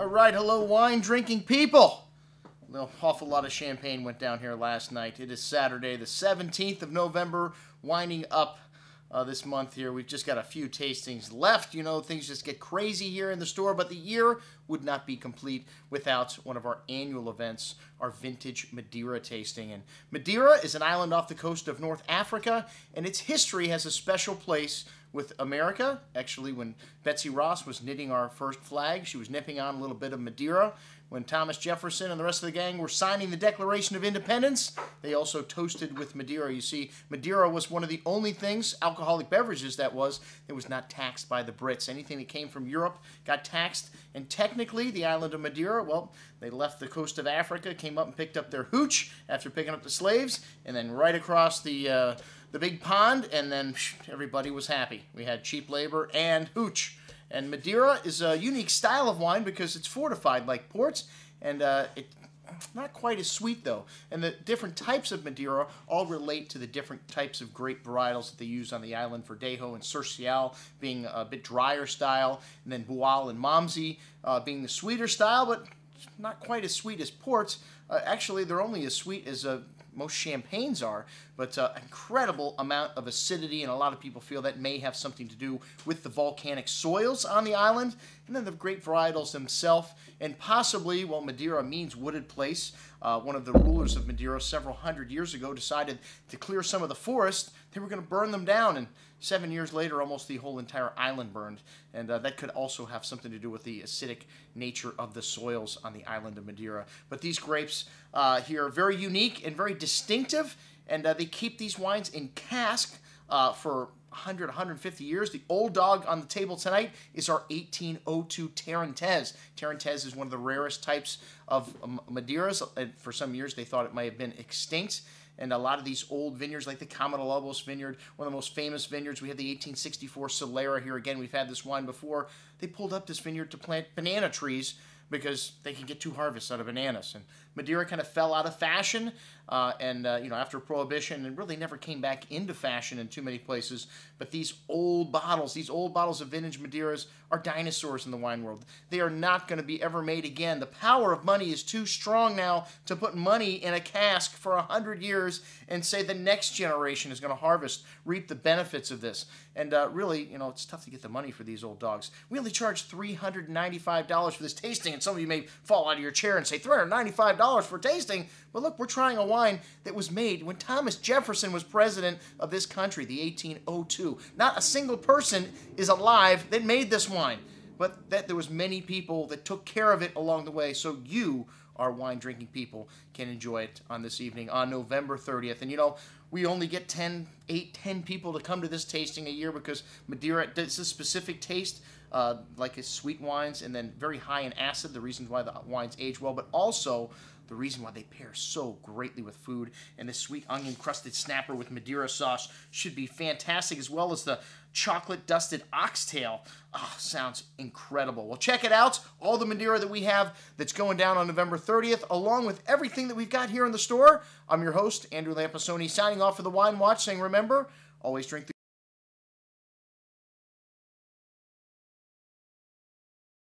All right, hello, wine-drinking people. An awful lot of champagne went down here last night. It is Saturday, the 17th of November, winding up this month here. We've just got a few tastings left. You know, things just get crazy here in the store, but the year would not be complete without one of our annual events, our Vintage Madeira tasting. And Madeira is an island off the coast of North Africa, and its history has a special place with America. Actually, when Betsy Ross was knitting our first flag, she was nipping on a little bit of Madeira. When Thomas Jefferson and the rest of the gang were signing the Declaration of Independence, they also toasted with Madeira. You see, Madeira was one of the only things, alcoholic beverages that was not taxed by the Brits. Anything that came from Europe got taxed, and technically the island of Madeira, well, they left the coast of Africa, came up and picked up their hooch after picking up the slaves, and then right across the big pond, and then everybody was happy. We had cheap labor and hooch. And Madeira is a unique style of wine because it's fortified like ports, and it's not quite as sweet though. And the different types of Madeira all relate to the different types of grape varietals that they use on the island. Verdejo and Cercial being a bit drier style, and then Boal and Momsey being the sweeter style, but not quite as sweet as ports. Actually, they're only as sweet as most champagnes are, but incredible amount of acidity, and a lot of people feel that may have something to do with the volcanic soils on the island, and then the grape varietals themselves, and possibly, well, Madeira means wooded place. One of the rulers of Madeira several hundred years ago decided to clear some of the forest. They were going to burn them down, and 7 years later, almost the whole entire island burned, and that could also have something to do with the acidic nature of the soils on the island of Madeira. But these grapes here are very unique and very distinctive, and they keep these wines in cask for 100, 150 years. The old dog on the table tonight is our 1802 Tarentaise. Tarentaise is one of the rarest types of Madeiras. For some years, they thought it might have been extinct. And a lot of these old vineyards, like the Camadalobos vineyard, one of the most famous vineyards, we have the 1864 Solera here. Again, we've had this wine before. They pulled up this vineyard to plant banana trees because they can get 2 harvests out of bananas. And Madeira kind of fell out of fashion, after Prohibition, and really never came back into fashion in too many places. But these old bottles of vintage Madeiras are dinosaurs in the wine world. They are not going to be ever made again. The power of money is too strong now to put money in a cask for 100 years and say the next generation is going to reap the benefits of this. And really, it's tough to get the money for these old dogs. We only charge $395 for this tasting, and some of you may fall out of your chair and say, $395 for tasting? But look, we're trying a wine that was made when Thomas Jefferson was president of this country, the 1802. Not a single person is alive that made this wine, but that there was many people that took care of it along the way, so you, our wine-drinking people, can enjoy it on this evening on November 30th. And we only get 10 people to come to this tasting a year because Madeira does a specific taste, like its sweet wines, and then very high in acid, the reasons why the wines age well, but also the reason why they pair so greatly with food. And this sweet onion-crusted snapper with Madeira sauce should be fantastic, as well as the chocolate-dusted oxtail. Oh, sounds incredible. Well, check it out. All the Madeira that we have that's going down on November 30th, along with everything that we've got here in the store. I'm your host, Andrew Lamposoni, signing off for the Wine Watch, saying remember, always drink the